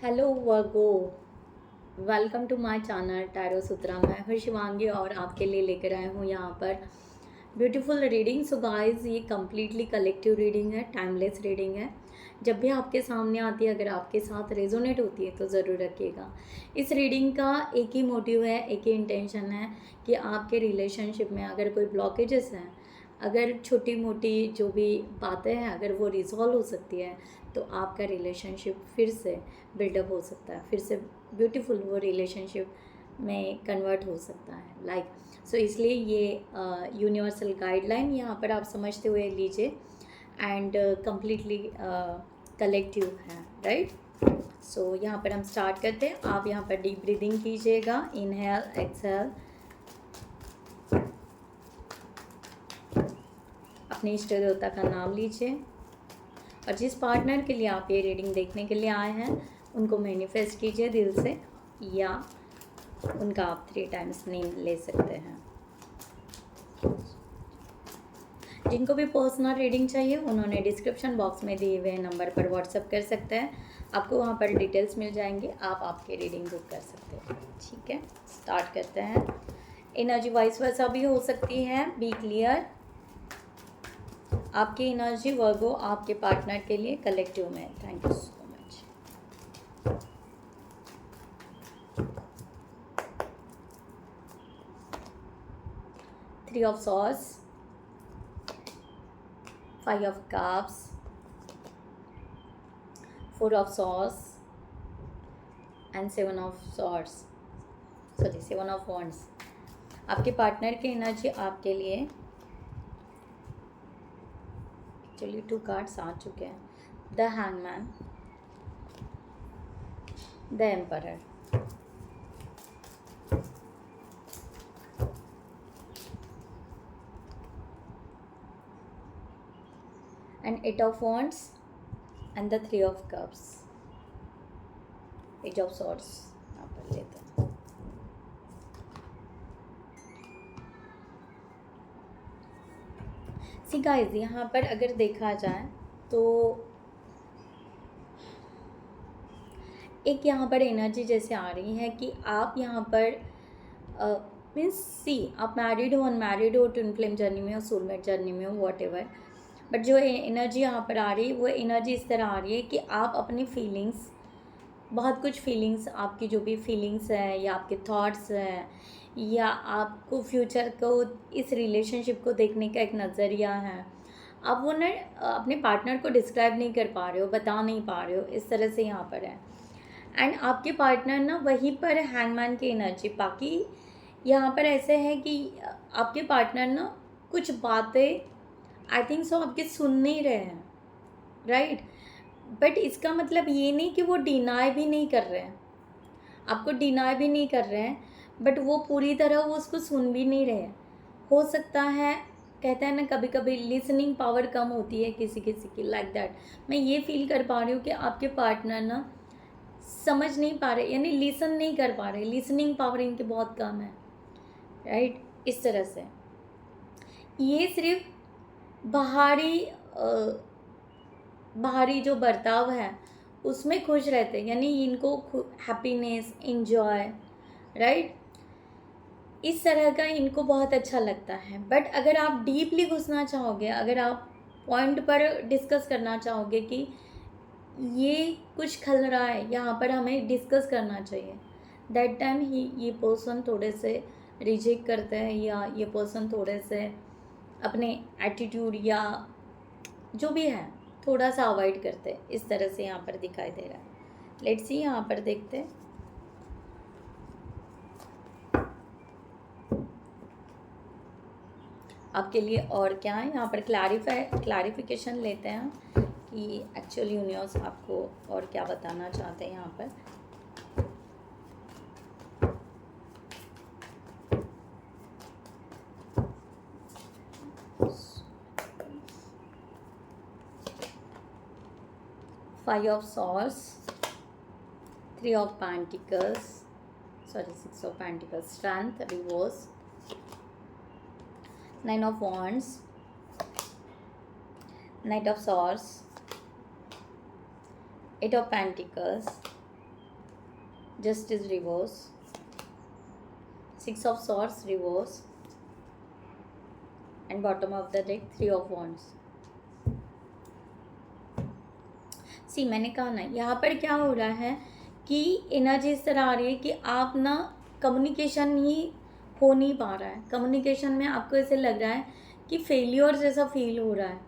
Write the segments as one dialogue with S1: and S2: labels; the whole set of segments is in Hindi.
S1: Hello Virgo, welcome to my channel tarot Sutra. मैं हूँ शिवांगी और आपके लिए लेकर आया हूँ यहाँ पर ब्यूटीफुल रीडिंग। सो गाइस, ये कम्प्लीटली कलेक्टिव रीडिंग है, टाइमलेस रीडिंग है। जब भी आपके सामने आती है, अगर आपके साथ रेजोनेट होती है तो ज़रूर रखिएगा। इस रीडिंग का एक ही मोटिव है, एक ही इंटेंशन है कि आपके रिलेशनशिप में अगर कोई ब्लॉकेजेस हैं, अगर छोटी मोटी जो भी बातें हैं, अगर वो रिजॉल्व हो सकती है तो आपका रिलेशनशिप फिर से बिल्डअप हो सकता है, फिर से ब्यूटीफुल वो रिलेशनशिप में कन्वर्ट हो सकता है सो इसलिए ये यूनिवर्सल गाइडलाइन यहाँ पर आप समझते हुए लीजिए एंड कम्प्लीटली कलेक्टिव है, राइट। सो यहाँ पर हम स्टार्ट करते हैं। आप यहाँ पर डीप ब्रीदिंग कीजिएगा, इनहेल एक्सहेल। अपने इष्ट देवता का नाम लीजिए और जिस पार्टनर के लिए आप ये रीडिंग देखने के लिए आए हैं उनको मैनिफेस्ट कीजिए दिल से, या उनका आप 3 टाइम्स नेम ले सकते हैं। जिनको भी पर्सनल रीडिंग चाहिए उन्होंने डिस्क्रिप्शन बॉक्स में दिए हुए नंबर पर व्हाट्सएप कर सकते हैं, आपको वहाँ पर डिटेल्स मिल जाएंगे, आप आपकी रीडिंग बुक कर सकते हैं। ठीक है, स्टार्ट करते हैं। एनर्जी वाइस वर्सा भी हो सकती है, बी क्लियर। आपकी एनर्जी वर्गो आपके पार्टनर के लिए कलेक्टिव में। Thank you so much. Three of swords, 5 of cups, 4 of swords and 7 of swords, 7 of wands। आपके पार्टनर की एनर्जी आपके लिए एक्चुअली 2 कार्ड्स आ चुके हैं, the hangman, the emperor. and 8 of wands and the 3 of cups, 8 of swords यहाँ पर लेते हैं। सी गाइस, यहाँ पर अगर देखा जाए तो एक यहाँ पर एनर्जी जैसे आ रही है कि आप यहाँ पर मीन्स सी, आप मैरिड हो, अनमैरिड हो, ट्विन फ्लेम जर्नी में हो, सोलमेट जर्नी में हो, वॉट एवर, बट जो एनर्जी यहाँ पर आ रही है वो एनर्जी इस तरह आ रही है कि आप अपनी फीलिंग्स, बहुत कुछ फीलिंग्स, आपकी जो भी फीलिंग्स है या आपके थॉट्स हैं या आपको फ्यूचर को, इस रिलेशनशिप को देखने का एक नज़रिया है, आप वो ना अपने पार्टनर को डिस्क्राइब नहीं कर पा रहे हो, बता नहीं पा रहे हो, इस तरह से यहाँ पर है। एंड आपके पार्टनर ना वहीं पर हैंगमैन की एनर्जी, बाकी यहाँ पर ऐसे है कि आपके पार्टनर ना कुछ बातें आई थिंक सो आपके सुन नहीं रहे हैं, राइट। बट इसका मतलब ये नहीं कि वो डिनाई भी नहीं कर रहे हैं, आपको डिनाई भी नहीं कर रहे हैं, बट वो पूरी तरह वो उसको सुन भी नहीं रहे हैं। हो सकता है, कहते हैं ना कभी कभी लिसनिंग पावर कम होती है किसी किसी की, लाइक दैट। मैं ये फील कर पा रही हूँ कि आपके पार्टनर ना समझ नहीं पा रहे, यानी लिसन नहीं कर पा रहे, लिसनिंग पावर इनकी बहुत कम है, राइट। इस तरह से ये सिर्फ बाहरी जो बर्ताव है उसमें खुश रहते हैं, यानी इनको हैप्पीनेस, इंजॉय, राइट, इस तरह का इनको बहुत अच्छा लगता है। बट अगर आप डीपली घुसना चाहोगे, अगर आप पॉइंट पर डिस्कस करना चाहोगे कि ये कुछ खल रहा है, यहाँ पर हमें डिस्कस करना चाहिए, दैट टाइम ये पर्सन थोड़े से रिजेक्ट करते हैं, या ये पर्सन थोड़े से अपने एटीट्यूड या जो भी है थोड़ा सा अवॉइड करते हैं, इस तरह से यहाँ पर दिखाई दे रहा है। लेट्स सी, यहाँ पर देखते हैं आपके लिए और क्या है। यहाँ पर क्लैरिफिकेशन लेते हैं कि एक्चुअली यूनिवर्स आपको और क्या बताना चाहते हैं यहाँ पर। Five of Swords, 3 of Pentacles, 6 of Pentacles, Strength, Reverse, 9 of Wands, Knight of Swords, 8 of Pentacles, justice reverse, 6 of swords reverse, and bottom of the deck 3 of wands. सी मैंने कहा ना, यहाँ पर क्या हो रहा है कि एनर्जी इस तरह आ रही है कि आप ना कम्युनिकेशन ही हो नहीं पा रहा है। कम्युनिकेशन में आपको ऐसे लग रहा है कि फेलियर जैसा फील हो रहा है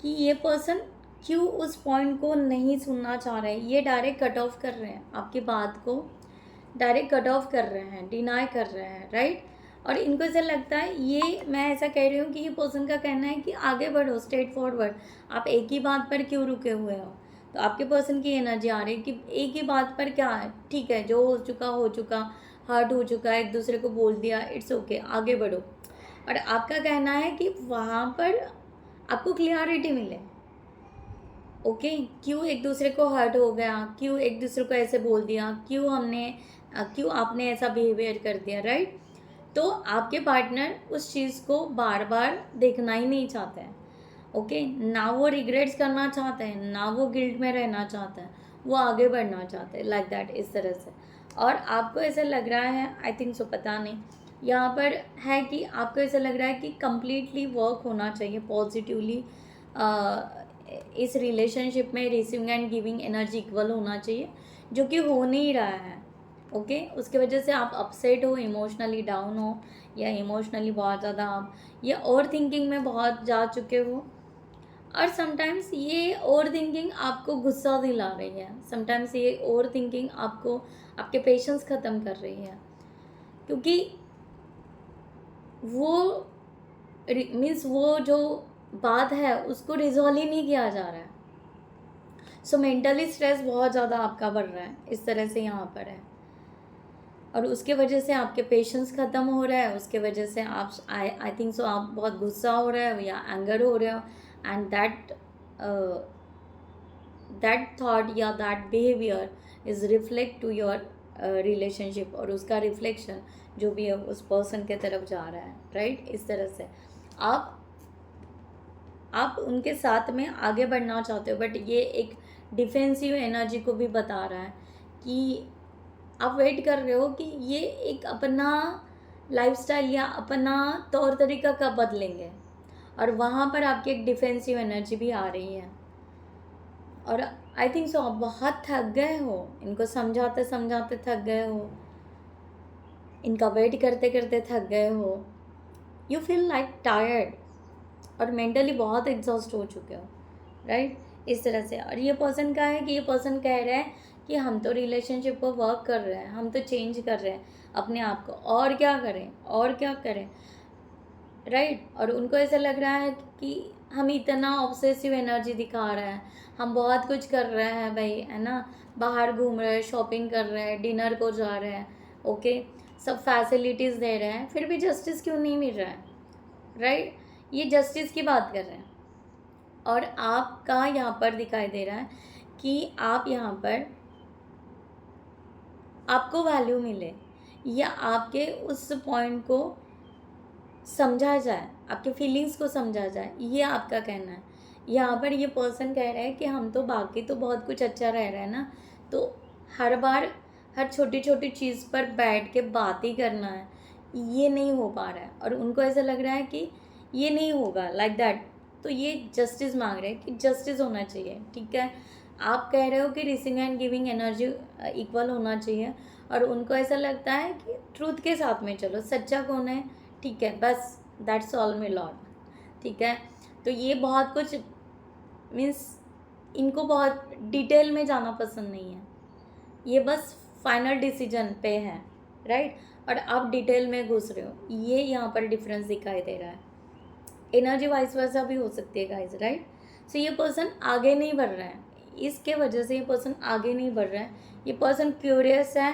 S1: कि ये पर्सन क्यों उस पॉइंट को नहीं सुनना चाह रहे हैं। ये डायरेक्ट कट ऑफ कर रहे हैं, आपकी बात को डायरेक्ट कट ऑफ कर रहे हैं, डिनाई कर रहे हैं, राइट। और इनको ऐसा लगता है, ये मैं ऐसा कह रही हूँ कि ये पर्सन का कहना है कि आगे बढ़ो, स्ट्रेट फॉरवर्ड, आप एक ही बात पर क्यों रुके हुए हो। तो आपके पर्सन की एनर्जी आ रही है कि एक ही बात पर क्या है, ठीक है, जो हो चुका, हर्ट हो चुका है, एक दूसरे को बोल दिया, इट्स ओके, आगे बढ़ो। और आपका कहना है कि वहाँ पर आपको क्लियरिटी मिले, ओके क्यों एक दूसरे को हर्ट हो गया, क्यों एक दूसरे को ऐसे बोल दिया, क्यों आपने ऐसा बिहेवियर कर दिया, राइट। तो आपके पार्टनर उस चीज़ को बार बार देखना ही नहीं चाहते हैं, ओके ना वो रिग्रेट्स करना चाहते हैं, ना वो गिल्ट में रहना चाहते हैं, वो आगे बढ़ना चाहते हैं, लाइक दैट, इस तरह से। और आपको ऐसा लग रहा है, आई थिंक सो, पता नहीं, यहाँ पर है कि आपको ऐसा लग रहा है कि कम्प्लीटली वर्क होना चाहिए पॉजिटिवली। इस रिलेशनशिप में receiving end giving energy equal होना चाहिए, जो कि हो नहीं रहा है, ओके उसकी वजह से आप अपसेट हो, इमोशनली डाउन हो, या इमोशनली बहुत ज़्यादा आप या ओवर थिंकिंग में बहुत जा चुके हो। और समटाइम्स ये ओवर थिंकिंग आपको गुस्सा दिला रही है, समटाइम्स ये ओवर थिंकिंग आपको आपके पेशेंस ख़त्म कर रही है, क्योंकि वो मीन्स वो जो बात है उसको रिजॉल्व ही नहीं किया जा रहा है। सो मेंटली स्ट्रेस बहुत ज़्यादा आपका बढ़ रहा है, इस तरह से यहाँ पर है। और उसके वजह से आपके पेशेंस ख़त्म हो रहा है, उसके वजह से आप आई थिंक सो आप बहुत गुस्सा हो रहे हो या एंगर हो रहे हो, एंड दैट थॉट या that behaviour is reflect to your relationship, और उसका रिफ्लेक्शन जो भी है उस पर्सन के तरफ जा रहा है, राइट। इस तरह से आप उनके साथ में आगे बढ़ना चाहते हो, बट ये एक डिफेंसिव एनर्जी को भी बता रहा है कि आप वेट कर रहे हो कि ये एक अपना लाइफस्टाइल या अपना तौर तरीका कब बदलेंगे, और वहाँ पर आपकी एक डिफेंसिव एनर्जी भी आ रही है। और आई थिंक सो आप बहुत थक गए हो, इनको समझाते समझाते थक गए हो, इनका वेट करते करते थक गए हो, यू फील लाइक टायर्ड और मेंटली बहुत एग्जॉस्ट हो चुके हो, राइट। इस तरह से। और ये पर्सन का है कि ये पर्सन कह रहा है कि हम तो रिलेशनशिप को वर्क कर रहे हैं, हम तो चेंज कर रहे हैं अपने आप को, और क्या करें, राइट। और उनको ऐसा लग रहा है कि हम इतना ऑब्सेसिव एनर्जी दिखा रहे हैं, हम बहुत कुछ कर रहे हैं भाई, है ना, बाहर घूम रहे हैं, शॉपिंग कर रहे हैं, डिनर को जा रहे हैं, ओके सब फैसिलिटीज़ दे रहे हैं, फिर भी जस्टिस क्यों नहीं मिल रहा है, राइट। ये जस्टिस की बात कर रहे हैं। और आपका यहाँ पर दिखाई दे रहा है कि आप यहाँ पर आपको वैल्यू मिले, या आपके उस पॉइंट को समझा जाए, आपके फीलिंग्स को समझा जाए, ये आपका कहना है। यहाँ पर ये पर्सन कह रहा है कि हम तो बाकी तो बहुत कुछ अच्छा रह रहा है ना, तो हर बार हर छोटी छोटी चीज़ पर बैठ के बात ही करना है, ये नहीं हो पा रहा है। और उनको ऐसा लग रहा है कि ये नहीं होगा, लाइक दैट। तो ये जस्टिस मांग रहे हैं कि जस्टिस होना चाहिए, ठीक है। आप कह रहे हो कि receiving end giving energy equal होना चाहिए, और उनको ऐसा लगता है कि ट्रूथ के साथ में चलो, सच्चा कौन है, ठीक है, बस दैट्स ऑल माय लॉर्ड, ठीक है। तो ये बहुत कुछ मीन्स इनको बहुत डिटेल में जाना पसंद नहीं है, ये बस फाइनल डिसीजन पे है, राइट। और आप डिटेल में घुस रहे हो, ये यहाँ पर डिफरेंस दिखाई दे रहा है। एनर्जी वाइस वर्सा भी हो सकती है गाइस, राइट। सो ये पर्सन आगे नहीं बढ़ रहा है, इसके वजह से ये पर्सन आगे नहीं बढ़ रहा है। ये पर्सन क्यूरियस है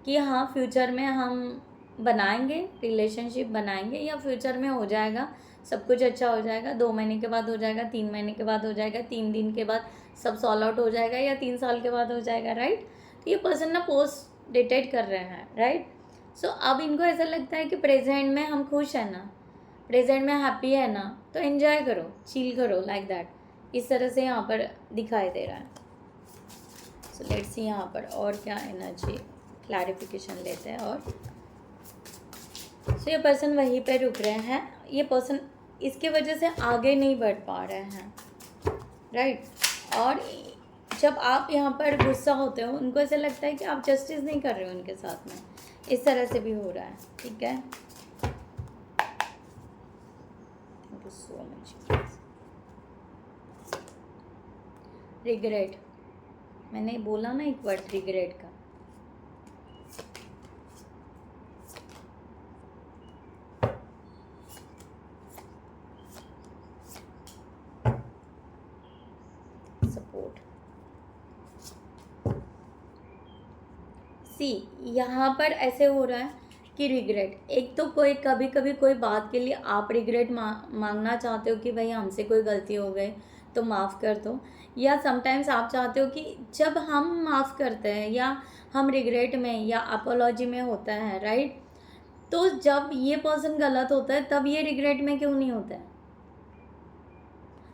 S1: कि हाँ फ्यूचर में हम बनाएंगे, रिलेशनशिप बनाएंगे, या फ्यूचर में हो जाएगा, सब कुछ अच्छा हो जाएगा, 2 महीने के बाद हो जाएगा, 3 महीने के बाद हो जाएगा, 3 दिन के बाद सब सॉल्व आउट हो जाएगा, या 3 साल के बाद हो जाएगा, राइट। तो ये पर्सन ना पोस्ट डेटेड कर रहे हैं, राइट। सो अब इनको ऐसा लगता है कि प्रेजेंट में हम खुश हैं ना, प्रेजेंट में हैप्पी है ना, तो एंजॉय करो, चिल करो, लाइक दैट। इस तरह से यहाँ पर दिखाई दे रहा है। सो लेट्स सी यहाँ पर और क्या एनर्जी क्लैरिफिकेशन लेते हैं। और सो ये पर्सन वहीं पे रुक रहे हैं, ये पर्सन इसके वजह से आगे नहीं बढ़ पा रहे हैं, राइट। और जब आप यहाँ पर गुस्सा होते हो, उनको ऐसा लगता है कि आप जस्टिस नहीं कर रहे हो उनके साथ में, इस तरह से भी हो रहा है, ठीक है। Thank you so much. Regret, मैंने बोला ना एक वर्ड रिग्रेट का। सपोर्ट, सी यहाँ पर ऐसे हो रहा है कि रिग्रेट, एक तो कोई कभी कभी कोई बात के लिए आप रिग्रेट मांगना चाहते हो कि भाई हमसे कोई गलती हो गई तो माफ़ कर दो, या समटाइम्स आप चाहते हो कि जब हम माफ़ करते हैं या हम रिग्रेट में या अपोलॉजी में होता है, राइट, तो जब ये पर्सन गलत होता है तब ये रिग्रेट में क्यों नहीं होता है।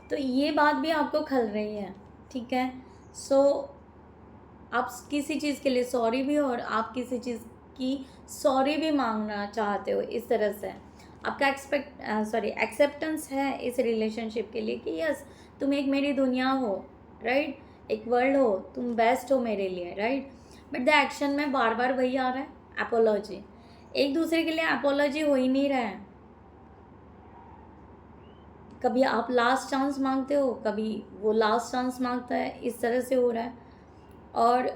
S1: तो ये बात भी आपको खल रही है, ठीक है। सो आप किसी चीज़ के लिए सॉरी भी हो और आप किसी चीज़ की सॉरी भी मांगना चाहते हो, इस तरह से आपका एक्सेप्टेंस है इस रिलेशनशिप के लिए कि यस तुम एक मेरी दुनिया हो, राइट, एक वर्ल्ड हो, तुम बेस्ट हो मेरे लिए, राइट। बट द एक्शन में बार बार वही आ रहा है, एपोलॉजी। एक दूसरे के लिए एपोलॉजी हो ही नहीं रहा है। कभी आप लास्ट चांस मांगते हो, कभी वो लास्ट चांस मांगता है, इस तरह से हो रहा है। और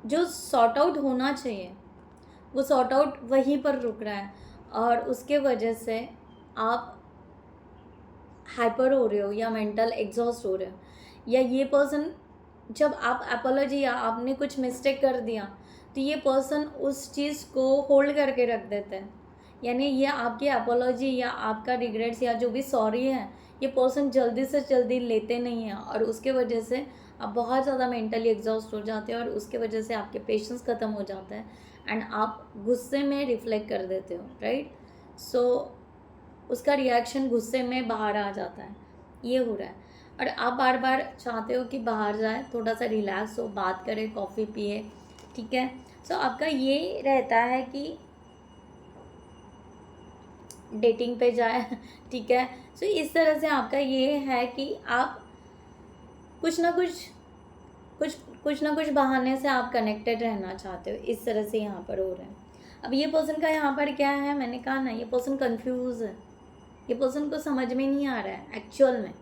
S1: जो सॉर्ट आउट होना चाहिए वो सॉर्ट आउट वहीं पर रुक रहा है, और उसके वजह से आप हाइपर हो रहे हो या मेंटल एग्जॉस्ट हो रहे हो। या ये पर्सन, जब आप एपोलॉजी या आपने कुछ मिस्टेक कर दिया तो ये पर्सन उस चीज़ को होल्ड करके रख देते हैं, यानी ये आपकी एपोलॉजी या आपका रिग्रेट्स या जो भी सॉरी है ये पर्सन जल्दी से जल्दी लेते नहीं हैं, और उसके वजह से आप बहुत ज़्यादा मेंटली एग्जॉस्ट हो जाते हो, और उसके वजह से आपके पेशेंस ख़त्म हो जाता है एंड आप गुस्से में रिफ्लेक्ट कर देते हो, राइट। सो उसका रिएक्शन गुस्से में बाहर आ जाता है, ये हो रहा है। और आप बार बार चाहते हो कि बाहर जाए, थोड़ा सा रिलैक्स हो, बात करें, कॉफ़ी पिए, ठीक है। सो आपका ये रहता है कि डेटिंग पे जाए, ठीक है। सो इस तरह से आपका ये है कि आप कुछ ना कुछ बहाने से आप कनेक्टेड रहना चाहते हो, इस तरह से यहाँ पर हो रहा है। अब ये पर्सन का यहाँ पर क्या है, मैंने कहा ना ये पर्सन कंफ्यूज है, ये पर्सन को समझ में नहीं आ रहा है एक्चुअल में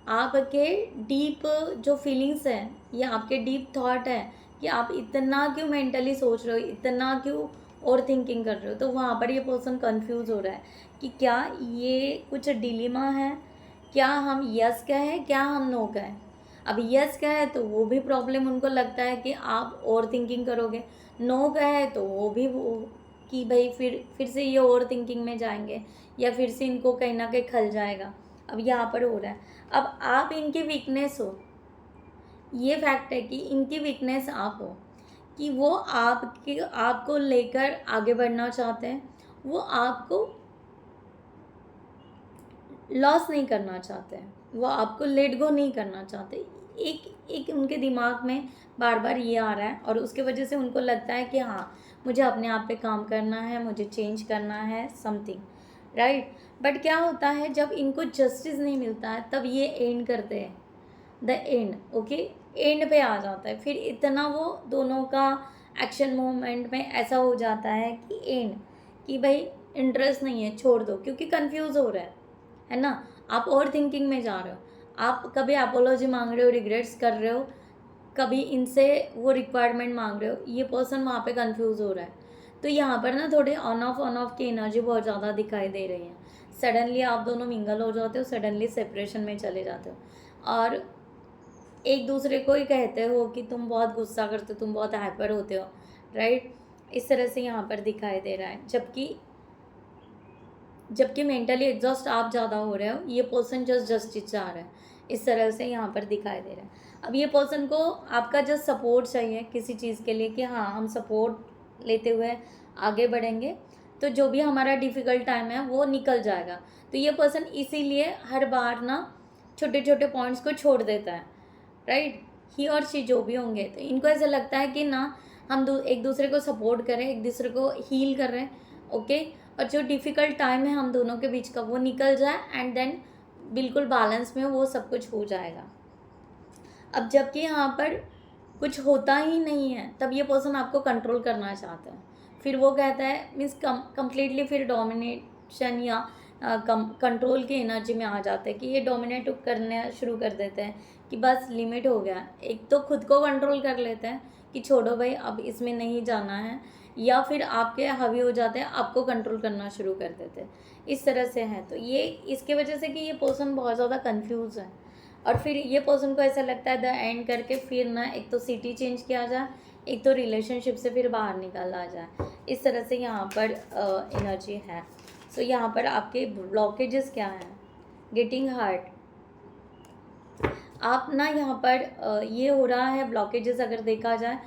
S1: आपके डीप जो फीलिंग्स है या आपके डीप थॉट है कि आप इतना क्यों मेंटली सोच रहे हो, इतना क्यों और थिंकिंग कर रहे हो। तो वहाँ पर ये पर्सन कंफ्यूज हो रहा है कि क्या ये कुछ डिलीमा है, क्या हम यस कहें, क्या हम नो कहें। अब यस कहे तो वो भी प्रॉब्लम उनको लगता है कि आप ओवर थिंकिंग करोगे, नो कहे तो वो भी वो कि भाई फिर से ये ओवर थिंकिंग में जाएंगे या फिर से इनको कहीं ना कहीं खल जाएगा। अब यहाँ पर हो रहा है, अब आप इनकी वीकनेस हो, ये फैक्ट है कि इनकी वीकनेस आप हो, कि वो आपको लेकर आगे बढ़ना चाहते हैं, वो आपको लॉस नहीं करना चाहते हैं, वो आपको लेट गो नहीं करना चाहते। एक उनके दिमाग में बार बार ये आ रहा है, और उसके वजह से उनको लगता है कि हाँ मुझे अपने आप पे काम करना है, मुझे चेंज करना है समथिंग, राइट। बट क्या होता है जब इनको जस्टिस नहीं मिलता है तब ये एंड करते हैं, द एंड, ओके, एंड पे आ जाता है। फिर इतना वो दोनों का एक्शन मूवमेंट में ऐसा हो जाता है कि एंड, कि भाई इंटरेस्ट नहीं है, छोड़ दो, क्योंकि कंफ्यूज हो रहा है ना। आप ओवर थिंकिंग में जा रहे हो, आप कभी अपोलॉजी मांग रहे हो, रिग्रेट्स कर रहे हो, कभी इनसे वो रिक्वायरमेंट मांग रहे हो, ये पर्सन वहाँ पे कंफ्यूज हो रहा है। तो यहाँ पर ना थोड़े ऑन ऑफ की एनर्जी बहुत ज़्यादा दिखाई दे रही है। सडनली आप दोनों मिंगल हो जाते हो, सडनली सेपरेशन में चले जाते हो, और एक दूसरे को ही कहते हो कि तुम बहुत गुस्सा करते हो, तुम बहुत हाइपर होते हो, राइट। इस तरह से यहाँ पर दिखाई दे रहा है, जबकि मेंटली एग्जॉस्ट आप ज़्यादा हो रहे हो, ये पर्सन जस्टिस चाह रहा है, इस तरह से यहाँ पर दिखाई दे रहा है। अब ये पर्सन को आपका जस्ट सपोर्ट चाहिए किसी चीज़ के लिए, कि हाँ हम सपोर्ट लेते हुए आगे बढ़ेंगे तो जो भी हमारा डिफ़िकल्ट टाइम है वो निकल जाएगा। तो ये पर्सन इसीलिए हर बार ना छोटे छोटे पॉइंट्स को छोड़ देता है, राइट। ही और शी जो भी होंगे, तो इनको ऐसा लगता है कि ना हम एक दूसरे को सपोर्ट करें, एक दूसरे को हील कर रहे हैं, ओके। और जो डिफ़िकल्ट टाइम है हम दोनों के बीच का वो निकल जाए एंड देन बिल्कुल बैलेंस में वो सब कुछ हो जाएगा। अब जबकि यहाँ पर कुछ होता ही नहीं है तब ये पर्सन आपको कंट्रोल करना चाहता है, फिर वो कहता है मीन्स कम्प्लीटली फिर डोमिनेशन या कंट्रोल की एनर्जी में आ जाते हैं कि ये डोमिनेट करना शुरू कर देते हैं कि बस लिमिट हो गया। एक तो खुद को कंट्रोल कर लेते हैं कि छोड़ो भाई अब इसमें नहीं जाना है, या फिर आपके हावी हो जाते हैं, आपको कंट्रोल करना शुरू कर देते हैं, इस तरह से है। तो ये इसके वजह से कि ये पर्सन बहुत ज़्यादा कंफ्यूज है और फिर ये पर्सन को ऐसा लगता है द एंड करके फिर ना एक तो सिटी चेंज किया जाए, एक तो रिलेशनशिप से फिर बाहर निकाला जाए, इस तरह से यहाँ पर एनर्जी है। सो यहाँ पर आपके ब्लॉकेजेस क्या हैं? गेटिंग हर्ट, आप ना यहाँ पर ये हो रहा है ब्लॉकेजेस अगर देखा जाए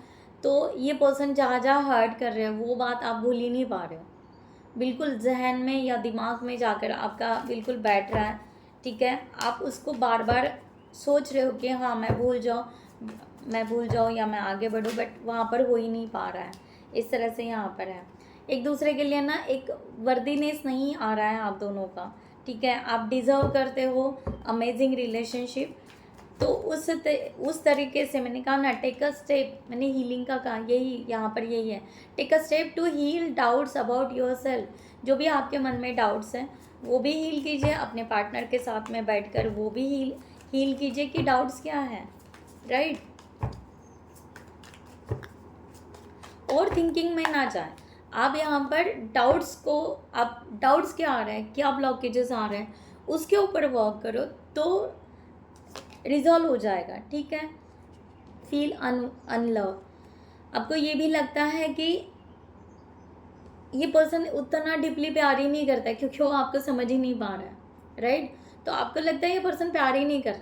S1: तो ये पर्सन जहाँ जहाँ हर्ट कर रहे हैं वो बात आप भूल ही नहीं पा रहे हो, बिल्कुल जहन में या दिमाग में जाकर आपका बिल्कुल बैठ रहा है, ठीक है। आप उसको बार बार सोच रहे हो कि हाँ मैं भूल जाऊँ या मैं आगे बढ़ूँ, बट वहाँ पर हो ही नहीं पा रहा है, इस तरह से यहाँ पर है। एक दूसरे के लिए ना एक वर्दीनेस नहीं आ रहा है आप दोनों का, ठीक है। आप डिज़र्व करते हो अमेजिंग रिलेशनशिप, तो उस तरीके से मैंने कहा ना टेक अ स्टेप, मैंने हीलिंग का कहा, यही यहाँ पर यही है, take a step to heal doubts about yourself. जो भी आपके मन में डाउट्स हैं वो भी हील कीजिए, अपने पार्टनर के साथ में बैठकर वो भी हील कीजिए कि डाउट्स क्या है, राइट। और थिंकिंग में ना जाए आप, यहाँ पर डाउट्स क्या आ रहे हैं, क्या ब्लॉकेजेस आ रहे हैं, उसके ऊपर वर्क करो तो रिजॉल्व हो जाएगा, ठीक है। फील अनलव, आपको ये भी लगता है कि ये पर्सन उतना डीपली प्यार ही नहीं करता है क्योंकि वो आपको समझ ही नहीं पा रहा है, राइट। तो आपको लगता है ये पर्सन प्यार ही नहीं कर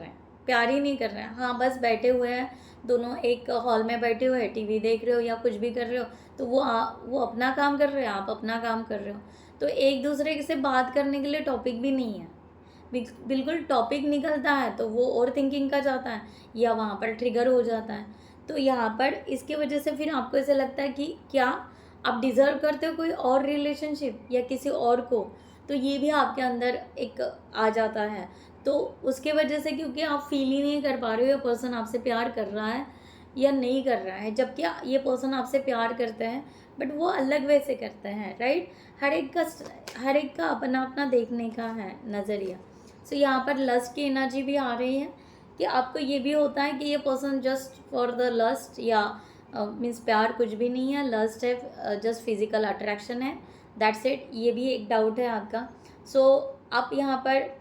S1: रहे हैं, हाँ बस बैठे हुए हैं दोनों एक हॉल में बैठे हुए हैं, टीवी देख रहे हो या कुछ भी कर रहे हो, तो वो अपना काम कर रहे हैं, आप अपना काम कर रहे हो, तो एक दूसरे से बात करने के लिए टॉपिक भी नहीं है। बिल्कुल टॉपिक निकलता है तो वो ओवर थिंकिंग का जाता है या वहाँ पर ट्रिगर हो जाता है। तो यहाँ पर इसकी वजह से फिर आपको ऐसा लगता है कि क्या आप डिज़र्व करते हो कोई और रिलेशनशिप या किसी और को, तो ये भी आपके अंदर एक आ जाता है। तो उसके वजह से क्योंकि आप फील ही नहीं कर पा रहे हो ये पर्सन आपसे प्यार कर रहा है या नहीं कर रहा है, जबकि ये पर्सन आपसे प्यार करते हैं बट वो अलग वे से करते हैं, राइट। हर एक का अपना अपना देखने का है नज़रिया। सो यहाँ पर लस्ट की एनर्जी भी आ रही है कि आपको ये भी होता है कि ये person just for the lust या मीन्स प्यार कुछ भी नहीं है, लस्ट है, जस्ट फिजिकल अट्रैक्शन है, दैट्स इट। ये भी एक डाउट है आपका। सो आप यहाँ पर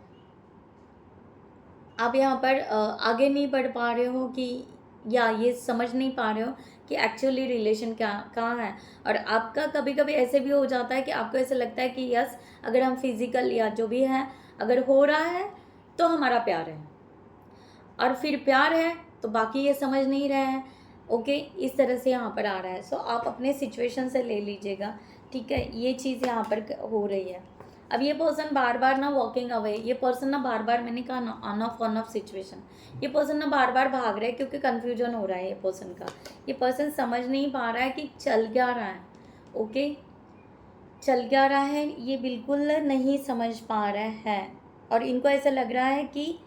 S1: आगे नहीं बढ़ पा रहे हो कि या ये समझ नहीं पा रहे हो कि एक्चुअली रिलेशन कहाँ है। और आपका कभी कभी ऐसे भी हो जाता है कि आपको ऐसा लगता है कि यस अगर हम फिजिकल या जो भी है अगर हो रहा है तो हमारा प्यार है, और फिर प्यार है तो बाकी ये समझ नहीं रहे हैं, ओके। इस तरह से यहाँ पर आ रहा है। सो आप अपने सिचुएशन से ले लीजिएगा, ठीक है। ये चीज़ यहाँ पर हो रही है। अब ये पर्सन बार बार ना वॉकिंग अवे, ये पर्सन ना बार बार, मैंने कहा ना ऑन ऑफ सिचुएशन, ये पर्सन ना बार बार भाग रहा है क्योंकि कन्फ्यूजन हो रहा है ये पर्सन का। ये पर्सन समझ नहीं पा रहा है कि चल क्या रहा है, ओके, चल क्या रहा है ये बिल्कुल नहीं समझ पा रहा है। और इनको ऐसा लग रहा है कि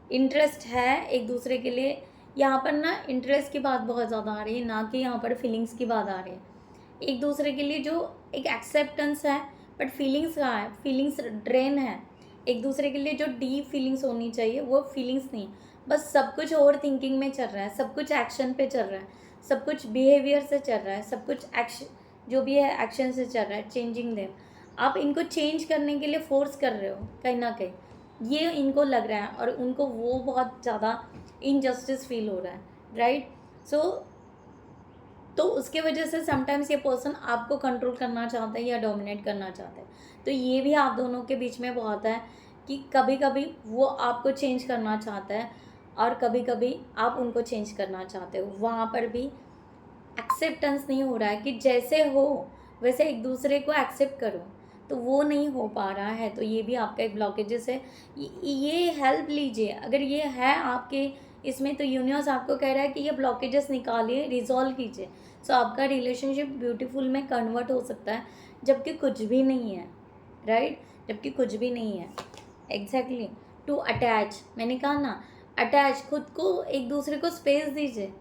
S1: इंटरेस्ट है एक दूसरे के लिए, यहाँ पर ना इंटरेस्ट की बात बहुत ज़्यादा आ रही है, ना कि यहाँ पर फीलिंग्स की बात आ रही है। एक दूसरे के लिए जो एक एक्सेप्टेंस है बट फीलिंग्स कहाँ है, फीलिंग्स ड्रेन है। एक दूसरे के लिए जो डीप फीलिंग्स होनी चाहिए वो फीलिंग्स नहीं, बस सब कुछ ओवर थिंकिंग में चल रहा है, सब कुछ एक्शन पे चल रहा है, सब कुछ बिहेवियर से चल रहा है, सब कुछ एक्शन जो भी है एक्शन से चल रहा है। चेंजिंग देम, आप इनको चेंज करने के लिए फोर्स कर रहे हो कहीं ना कहीं, ये इनको लग रहा है और उनको वो बहुत ज़्यादा इनजस्टिस फील हो रहा है, राइट। सो तो उसके वजह से समटाइम्स ये पर्सन आपको कंट्रोल करना चाहता है या डोमिनेट करना चाहता है। तो ये भी आप दोनों के बीच में बहुत है कि कभी कभी वो आपको चेंज करना चाहता है और कभी कभी आप उनको चेंज करना चाहते हो। वहाँ पर भी एक्सेप्टेंस नहीं हो रहा है कि जैसे हो वैसे एक दूसरे को एक्सेप्ट करो, तो वो नहीं हो पा रहा है। तो ये भी आपका एक ब्लॉकेजेस है। ये हेल्प लीजिए, अगर ये है आपके इसमें तो यूनिवर्स आपको कह रहा है कि ये ब्लॉकेजेस निकालिए, रिजॉल्व कीजिए। सो आपका रिलेशनशिप ब्यूटीफुल में कन्वर्ट हो सकता है, जबकि कुछ भी नहीं है, राइट, जबकि कुछ भी नहीं है। एग्जैक्टली, टू अटैच, मैंने कहा ना, अटैच, खुद को एक दूसरे को स्पेस दीजिए,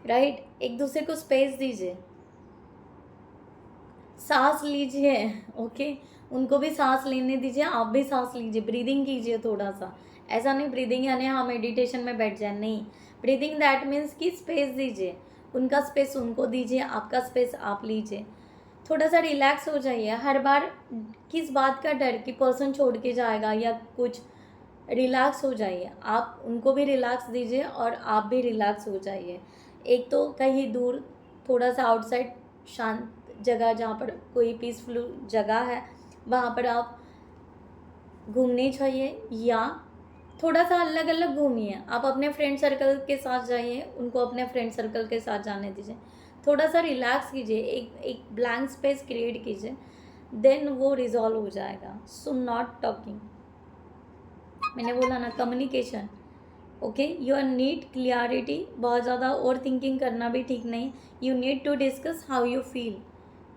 S1: राइट, एक दूसरे को स्पेस दीजिए, सांस लीजिए, ओके, उनको भी सांस लेने दीजिए, आप भी सांस लीजिए, ब्रीदिंग कीजिए थोड़ा सा। ऐसा नहीं ब्रीदिंग यानी हाँ मेडिटेशन में बैठ जाए, नहीं, ब्रीदिंग दैट मीन्स कि स्पेस दीजिए, उनका स्पेस उनको दीजिए, आपका स्पेस आप लीजिए, थोड़ा सा रिलैक्स हो जाइए। हर बार किस बात का डर कि पर्सन छोड़ के जाएगा या कुछ, रिलैक्स हो जाइए, आप उनको भी रिलैक्स दीजिए और आप भी रिलैक्स हो जाइए। एक तो कहीं दूर, थोड़ा सा आउटसाइड शांत जगह, जहाँ पर कोई पीसफुल जगह है, वहाँ पर आप घूमने चाहिए, या थोड़ा सा अलग अलग घूमिए। आप अपने फ्रेंड सर्कल के साथ जाइए, उनको अपने फ्रेंड सर्कल के साथ जाने दीजिए, थोड़ा सा रिलैक्स कीजिए, एक ब्लैंक स्पेस क्रिएट कीजिए, देन वो रिजॉल्व हो जाएगा। सो नॉट टॉकिंग, मैंने बोला ना, communication, okay, your need clarity, बहुत ज़्यादा ओवर थिंकिंग करना भी ठीक नहीं, you need to discuss how you feel,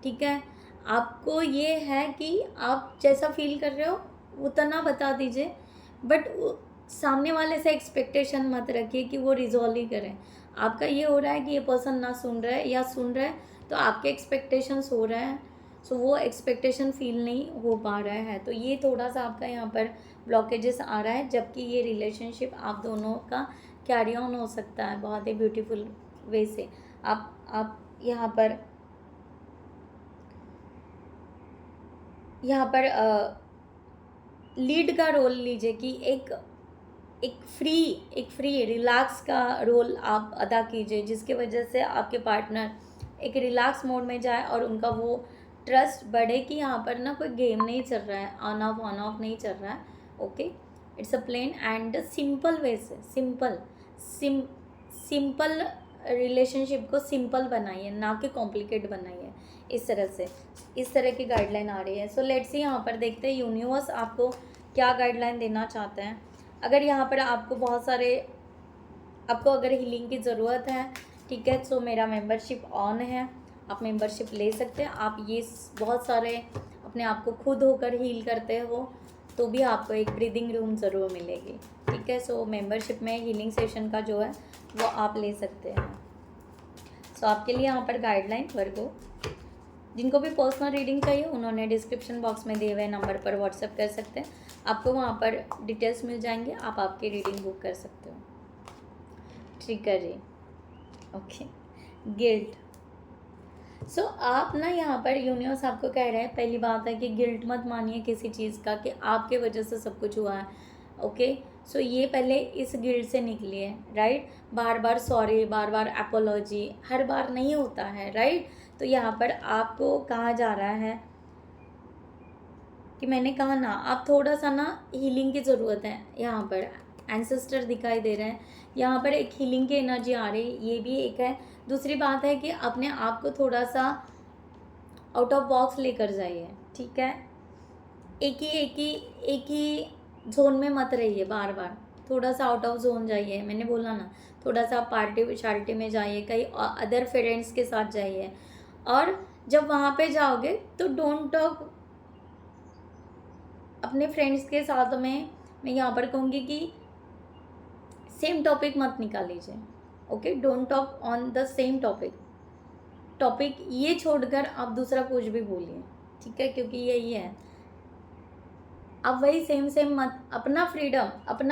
S1: ठीक है। आपको ये है कि आप जैसा फील कर रहे हो उतना बता दीजिए, बट सामने वाले से एक्सपेक्टेशन मत रखिए कि वो रिजॉल्व ही करें। आपका ये हो रहा है कि ये पर्सन ना सुन रहा है या सुन रहा है, तो आपके एक्सपेक्टेशंस हो रहे हैं, सो वो एक्सपेक्टेशन फील नहीं हो पा रहा है, तो ये थोड़ा सा आपका यहाँ पर ब्लॉकेजेस आ रहा है, जबकि ये रिलेशनशिप आप दोनों का कैरी ऑन हो सकता है बहुत ही ब्यूटीफुल वे से। आप यहाँ पर लीड का रोल लीजिए कि एक फ्री रिलैक्स का रोल आप अदा कीजिए, जिसकी वजह से आपके पार्टनर एक रिलैक्स मोड में जाए और उनका वो ट्रस्ट बढ़े कि यहाँ पर ना कोई गेम नहीं चल रहा है, ऑन ऑफ नहीं चल रहा है, okay. It's a plain and simple way से, सिंपल रिलेशनशिप को सिंपल बनाइए, ना कि कॉम्प्लिकेट बनाइए। इस तरह की गाइडलाइन आ रही है। सो लेट्स सी, यहाँ पर देखते हैं यूनिवर्स आपको क्या गाइडलाइन देना चाहते हैं। अगर यहाँ पर आपको अगर हीलिंग की ज़रूरत है, ठीक है, सो मेरा मेंबरशिप ऑन है, आप मेंबरशिप ले सकते हैं। आप ये बहुत सारे अपने आप को खुद होकर हील करते हो तो भी आपको एक ब्रीदिंग रूम ज़रूर मिलेगी, ठीक है। सो मेंबरशिप में हीलिंग सेशन का जो है वो आप ले सकते हैं। सो आपके लिए यहाँ पर गाइडलाइन वर्गो, जिनको भी पर्सनल रीडिंग चाहिए उन्होंने डिस्क्रिप्शन बॉक्स में दिए हुए नंबर पर व्हाट्सएप कर सकते हैं, आपको वहाँ पर डिटेल्स मिल जाएंगे, आप आपकी रीडिंग बुक कर सकते हो, ठीक है जी, ओके। गिल्ट, सो आप ना यहाँ पर यूनिवर्स आपको कह रहे हैं, पहली बात है कि गिल्ट मत मानिए किसी चीज़ का कि आपके वजह से सब कुछ हुआ है, ओके। सो ये पहले इस गिल्ट से निकलिए, राइट। बार बार सॉरी, बार बार अपोलॉजी हर बार नहीं होता है, राइट। तो यहाँ पर आपको कहा जा रहा है कि मैंने कहा ना, आप थोड़ा सा ना हीलिंग की ज़रूरत है। यहाँ पर एंसेस्टर दिखाई दे रहे हैं, यहाँ पर एक हीलिंग की एनर्जी आ रही है, ये भी एक है। दूसरी बात है कि अपने आप को थोड़ा सा आउट ऑफ बॉक्स लेकर जाइए, ठीक है। एक ही जोन में मत रहिए, बार बार थोड़ा सा आउट ऑफ जोन जाइए। मैंने बोला ना, थोड़ा सा पार्टी शार्टी में जाइए, कहीं अदर फ्रेंड्स के साथ जाइए, और जब वहाँ पे जाओगे तो डोंट टॉक अपने फ्रेंड्स के साथ में, मैं यहाँ पर कहूँगी कि सेम टॉपिक मत निकाल लीजिए, okay. Don't talk on the same topic ये छोड़कर आप दूसरा कुछ भी बोलिए, ठीक है, क्योंकि यही है, आप वही सेम मत, अपना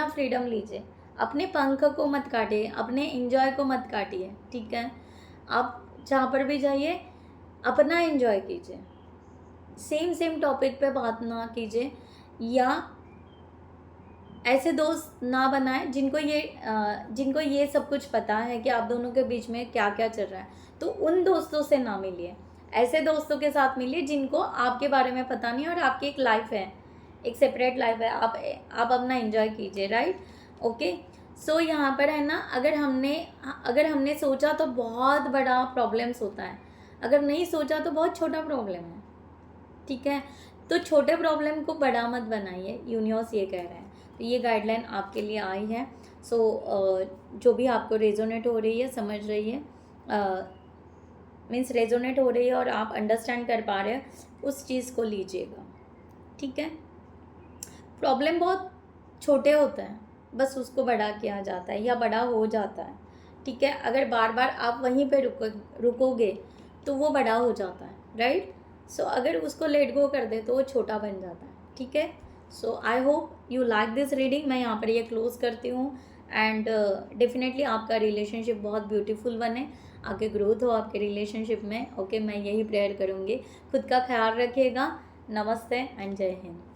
S1: फ्रीडम लीजिए, अपने पंख को मत काटिए, अपने एंजॉय को मत काटिए, ठीक है। आप जहाँ पर भी जाइए अपना एंजॉय कीजिए, सेम टॉपिक पे बात ना कीजिए, या ऐसे दोस्त ना बनाए जिनको ये सब कुछ पता है कि आप दोनों के बीच में क्या क्या चल रहा है, तो उन दोस्तों से ना मिलिए, ऐसे दोस्तों के साथ मिलिए जिनको आपके बारे में पता नहीं, और आपकी एक लाइफ है, एक सेपरेट लाइफ है, आप अपना एंजॉय कीजिए, राइट, ओके। सो यहाँ पर है ना, अगर हमने सोचा तो बहुत बड़ा प्रॉब्लम्स होता है, अगर नहीं सोचा तो बहुत छोटा प्रॉब्लम है, ठीक है। तो छोटे प्रॉब्लम को बड़ा मत बनाइए, यूनिवर्स ये कह रहे हैं, तो ये गाइडलाइन आपके लिए आई है। सो जो भी आपको रेजोनेट हो रही है, समझ रही है, मीन्स रेजोनेट हो रही है और आप अंडरस्टैंड कर पा रहे हैं, उस चीज़ को लीजिएगा, ठीक है। प्रॉब्लम बहुत छोटे होते हैं, बस उसको बड़ा किया जाता है या बड़ा हो जाता है, ठीक है। अगर बार बार आप वहीं पे रुकोगे तो वो बड़ा हो जाता है, राइट। सो अगर उसको लेट गो कर दे तो वो छोटा बन जाता है, ठीक है। So I hope you like this reading. मैं यहाँ पर ये क्लोज करती हूँ एंड डेफिनेटली आपका रिलेशनशिप बहुत ब्यूटीफुल बने, आगे ग्रोथ हो आपके रिलेशनशिप में, ओके। मैं यही प्रेयर करूँगी। खुद का ख्याल रखिएगा। नमस्ते एंड जय हिंद।